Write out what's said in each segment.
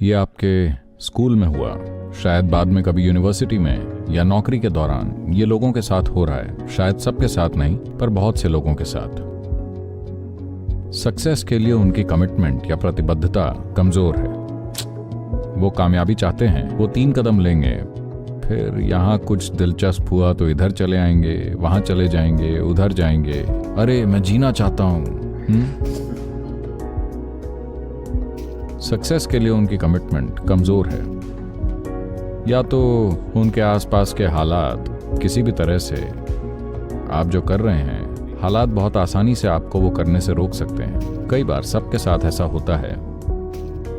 ये आपके स्कूल में हुआ, शायद बाद में कभी यूनिवर्सिटी में या नौकरी के दौरान ये लोगों के साथ हो रहा है। शायद सबके साथ नहीं, पर बहुत से लोगों के साथ। सक्सेस के लिए उनकी कमिटमेंट या प्रतिबद्धता कमजोर है। वो कामयाबी चाहते हैं, वो 3 कदम लेंगे, फिर यहाँ कुछ दिलचस्प हुआ तो इधर चले आएंगे, वहां चले जाएंगे, उधर जाएंगे। अरे मैं जीना चाहता हूं। सक्सेस के लिए उनकी कमिटमेंट कमजोर है, या तो उनके आसपास के हालात किसी भी तरह से आप जो कर रहे हैं, हालात बहुत आसानी से आपको वो करने से रोक सकते हैं। कई बार सबके साथ ऐसा होता है,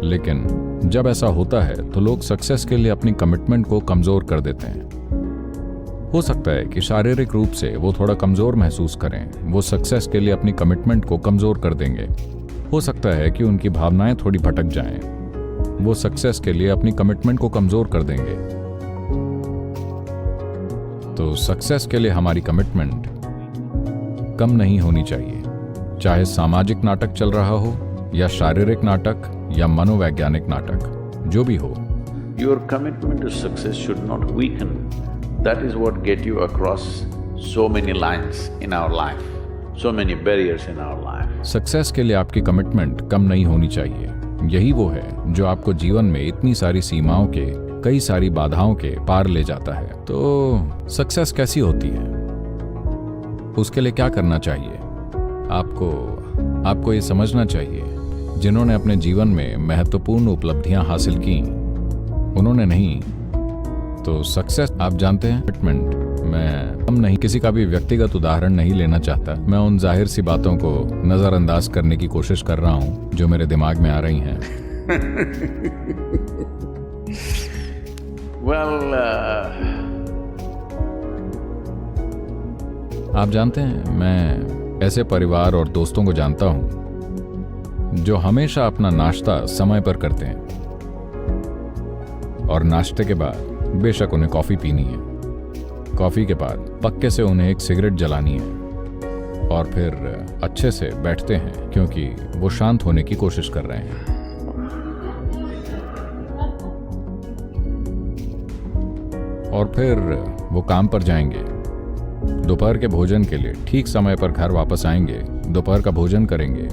लेकिन जब ऐसा होता है तो लोग सक्सेस के लिए अपनी कमिटमेंट को कमजोर कर देते हैं। हो सकता है कि शारीरिक रूप से वो थोड़ा कमजोर महसूस करें, वो सक्सेस के लिए अपनी कमिटमेंट को कमजोर कर देंगे। हो सकता है कि उनकी भावनाएं थोड़ी भटक जाएं, वो सक्सेस के लिए अपनी कमिटमेंट को कमजोर कर देंगे। तो सक्सेस के लिए हमारी कमिटमेंट कम नहीं होनी चाहिए, चाहे सामाजिक नाटक चल रहा हो या शारीरिक नाटक या मनोवैज्ञानिक नाटक, जो भी हो। Your commitment to success should not weaken. That is what get you across so many lines in our life, so many barriers in our life. Success के लिए आपकी कमिटमेंट कम नहीं होनी चाहिए। यही वो है जो आपको जीवन में इतनी सारी सीमाओं के, कई सारी बाधाओं के पार ले जाता है। तो सक्सेस कैसी होती है, उसके लिए क्या करना चाहिए? आपको ये समझना चाहिए, जिन्होंने अपने जीवन में महत्वपूर्ण उपलब्धियां हासिल की, उन्होंने नहीं। तो सक्सेस आप जानते हैं, कमिटमेंट। हम नहीं, किसी का भी व्यक्तिगत उदाहरण नहीं लेना चाहता। मैं उन जाहिर सी बातों को नजरअंदाज करने की कोशिश कर रहा हूं जो मेरे दिमाग में आ रही हैं। Well, आप जानते हैं, मैं ऐसे परिवार और दोस्तों को जानता हूं जो हमेशा अपना नाश्ता समय पर करते हैं, और नाश्ते के बाद बेशक उन्हें कॉफी पीनी है, कॉफी के बाद पक्के से उन्हें एक सिगरेट जलानी है, और फिर अच्छे से बैठते हैं क्योंकि वो शांत होने की कोशिश कर रहे हैं। और फिर वो काम पर जाएंगे, दोपहर के भोजन के लिए ठीक समय पर घर वापस आएंगे, दोपहर का भोजन करेंगे,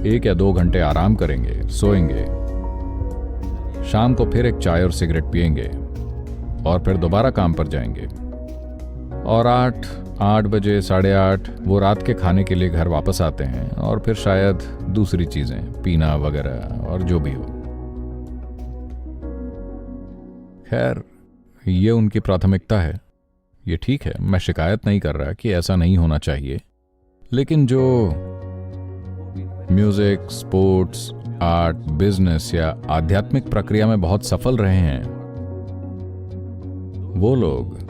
1 या 2 घंटे आराम करेंगे, सोएंगे, शाम को फिर एक चाय और सिगरेट पिएंगे, और फिर दोबारा काम पर जाएंगे, और 8 बजे, 8:30 वो रात के खाने के लिए घर वापस आते हैं, और फिर शायद दूसरी चीजें, पीना वगैरह और जो भी हो। खैर, ये उनकी प्राथमिकता है, ये ठीक है। मैं शिकायत नहीं कर रहा कि ऐसा नहीं होना चाहिए, लेकिन जो म्यूजिक, स्पोर्ट्स, आर्ट, बिजनेस या आध्यात्मिक प्रक्रिया में बहुत सफल रहे हैं, वो लोग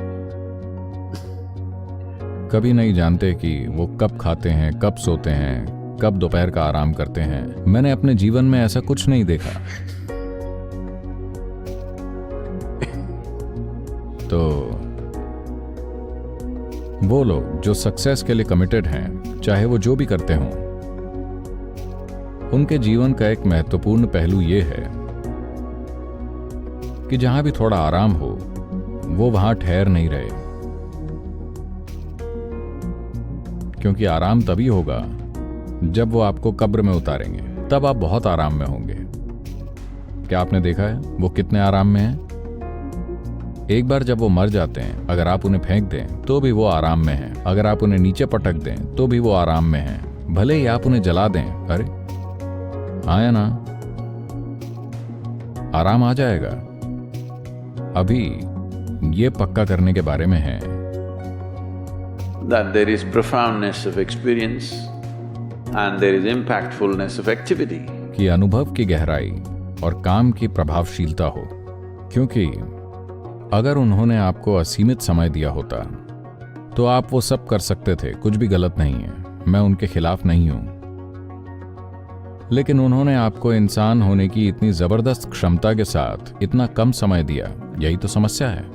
कभी नहीं जानते कि वो कब खाते हैं, कब सोते हैं, कब दोपहर का आराम करते हैं। मैंने अपने जीवन में ऐसा कुछ नहीं देखा। तो वो लोग जो सक्सेस के लिए कमिटेड हैं, चाहे वो जो भी करते हों, उनके जीवन का एक महत्वपूर्ण पहलू ये है कि जहां भी थोड़ा आराम हो, वो वहां ठहर नहीं रहे, क्योंकि आराम तभी होगा जब वो आपको कब्र में उतारेंगे, तब आप बहुत आराम में होंगे। क्या आपने देखा है वो कितने आराम में हैं? एक बार जब वो मर जाते हैं, अगर आप उन्हें फेंक दें तो भी वो आराम में हैं, अगर आप उन्हें नीचे पटक दें तो भी वो आराम में हैं, भले ही आप उन्हें जला दें। अरे आया ना, आराम आ जाएगा। अभी ये पक्का करने के बारे में है that there is profoundness of experience and there is impactfulness of activity. कि अनुभव की गहराई और काम की प्रभावशीलता हो, क्योंकि अगर उन्होंने आपको असीमित समय दिया होता तो आप वो सब कर सकते थे, कुछ भी गलत नहीं है, मैं उनके खिलाफ नहीं हूं। लेकिन उन्होंने आपको इंसान होने की इतनी जबरदस्त क्षमता के साथ इतना कम समय दिया, यही तो समस्या है।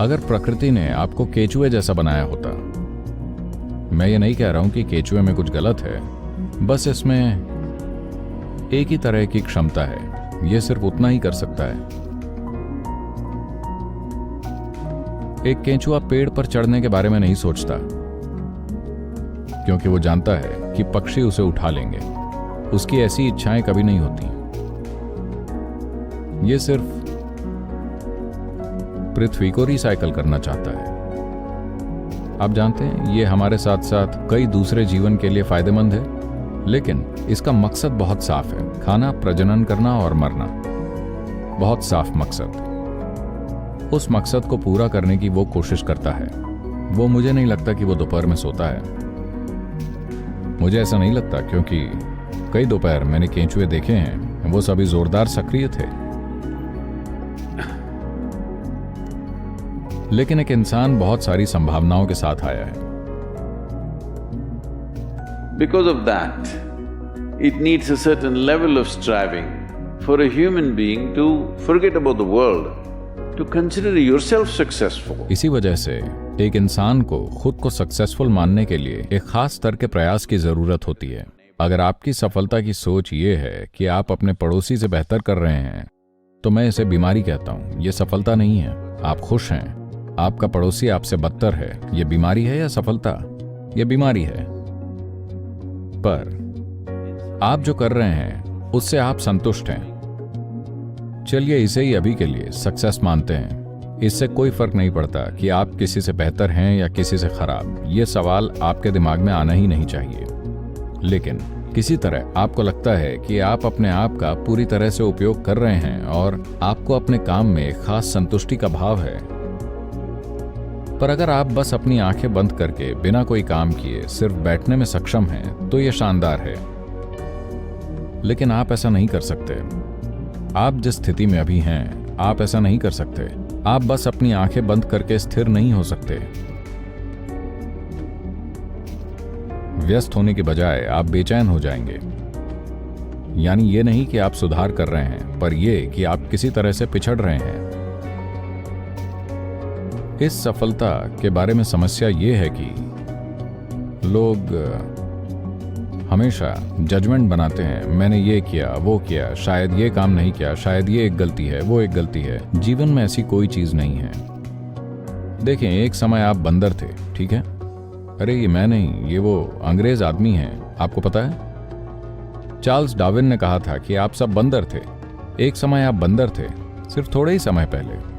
अगर प्रकृति ने आपको केचुए जैसा बनाया होता, मैं ये नहीं कह रहा हूं कि केचुए में कुछ गलत है, बस इसमें एक ही तरह की क्षमता है, ये सिर्फ उतना ही कर सकता है। एक केंचुआ पेड़ पर चढ़ने के बारे में नहीं सोचता, क्योंकि वो जानता है कि पक्षी उसे उठा लेंगे। उसकी ऐसी इच्छाएं कभी नहीं होती। ये सिर्फ पृथ्वी को रिसाइकल करना चाहता है। आप जानते हैं, ये हमारे साथ साथ कई दूसरे जीवन के लिए फायदेमंद है, लेकिन इसका मकसद बहुत साफ है, खाना, प्रजनन करना और मरना। बहुत साफ मकसद। उस मकसद को पूरा करने की वो कोशिश करता है। वो मुझे नहीं लगता कि वो दोपहर में सोता है। मुझे ऐसा नहीं लगता, क्योंकि कई दोपहर मैंने केंचुए देखे हैं, वो सभी जोरदार सक्रिय थे। लेकिन एक इंसान बहुत सारी संभावनाओं के साथ आया है। Because of that, it needs a certain level of striving for a human being to forget about the world, to consider yourself successful. इसी वजह से एक इंसान को खुद को सक्सेसफुल मानने के लिए एक खास स्तर के प्रयास की जरूरत होती है। अगर आपकी सफलता की सोच ये है कि आप अपने पड़ोसी से बेहतर कर रहे हैं, तो मैं इसे बीमारी कहता हूँ। ये सफलता नहीं है। आप खुश हैं, आपका पड़ोसी आपसे बदतर है, ये बीमारी है या सफलता? ये बीमारी है। पर आप जो कर रहे हैं उससे आप संतुष्ट हैं। चलिए इसे ही अभी के लिए सक्सेस मानते हैं। इससे कोई फर्क नहीं पड़ता कि आप किसी से बेहतर हैं या किसी से खराब। ये सवाल आपके दिमाग में आना ही नहीं चाहिए। लेकिन किसी तरह आपको लगता है कि आप अपने आप का पूरी तरह से उपयोग कर रहे हैं और आपको अपने काम में एक खास संतुष्टि का भाव है। पर अगर आप बस अपनी आंखें बंद करके बिना कोई काम किए सिर्फ बैठने में सक्षम हैं, तो यह शानदार है। लेकिन आप ऐसा नहीं कर सकते। आप जिस स्थिति में अभी हैं, आप ऐसा नहीं कर सकते। आप बस अपनी आंखें बंद करके स्थिर नहीं हो सकते। व्यस्त होने के बजाय आप बेचैन हो जाएंगे। यानी ये नहीं कि आप सुधार कर रहे हैं, पर यह कि आप किसी तरह से पिछड़ रहे हैं। इस सफलता के बारे में समस्या ये है कि लोग हमेशा जजमेंट बनाते हैं। मैंने ये किया, वो किया, शायद ये काम नहीं किया, शायद ये एक गलती है, वो एक गलती है। जीवन में ऐसी कोई चीज नहीं है। देखें, एक समय आप बंदर थे, ठीक है? अरे ये मैं नहीं, ये वो अंग्रेज आदमी है। आपको पता है, चार्ल्स डार्विन ने कहा था कि आप सब बंदर थे। एक समय आप बंदर थे, सिर्फ थोड़े ही समय पहले।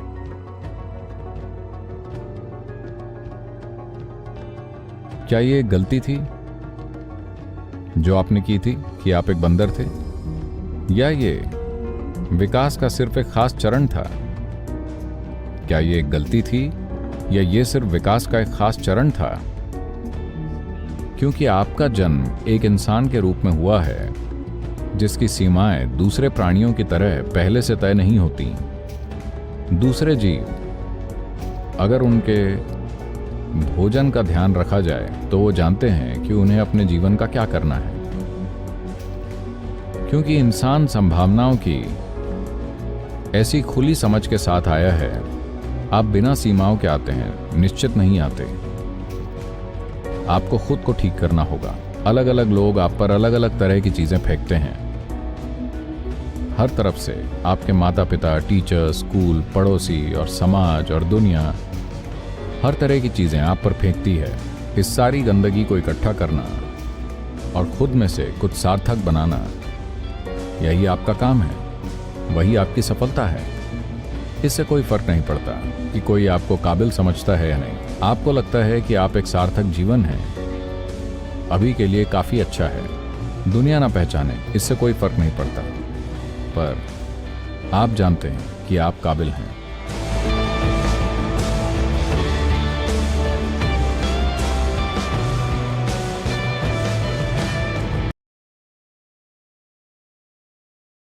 क्या ये एक गलती थी जो आपने की थी कि आप एक बंदर थे, या ये विकास का सिर्फ एक खास चरण था? क्या ये एक गलती थी या ये सिर्फ विकास का एक खास चरण था? क्योंकि आपका जन्म एक इंसान के रूप में हुआ है जिसकी सीमाएं दूसरे प्राणियों की तरह पहले से तय नहीं होती। दूसरे जीव अगर उनके भोजन का ध्यान रखा जाए तो वो जानते हैं कि उन्हें अपने जीवन का क्या करना है। क्योंकि इंसान संभावनाओं की ऐसी खुली समझ के साथ आया है। आप बिना सीमाओं के आते हैं, निश्चित नहीं आते। आपको खुद को ठीक करना होगा। अलग अलग लोग आप पर अलग अलग तरह की चीजें फेंकते हैं। हर तरफ से आपके माता पिता, टीचर, स्कूल, पड़ोसी और समाज और दुनिया, हर तरह की चीजें आप पर फेंकती है। इस सारी गंदगी को इकट्ठा करना और खुद में से कुछ सार्थक बनाना, यही आपका काम है। वही आपकी सफलता है। इससे कोई फर्क नहीं पड़ता कि कोई आपको काबिल समझता है या नहीं। आपको लगता है कि आप एक सार्थक जीवन है, अभी के लिए काफी अच्छा है। दुनिया ना पहचाने, इससे कोई फर्क नहीं पड़ता। पर आप जानते हैं कि आप काबिल हैं।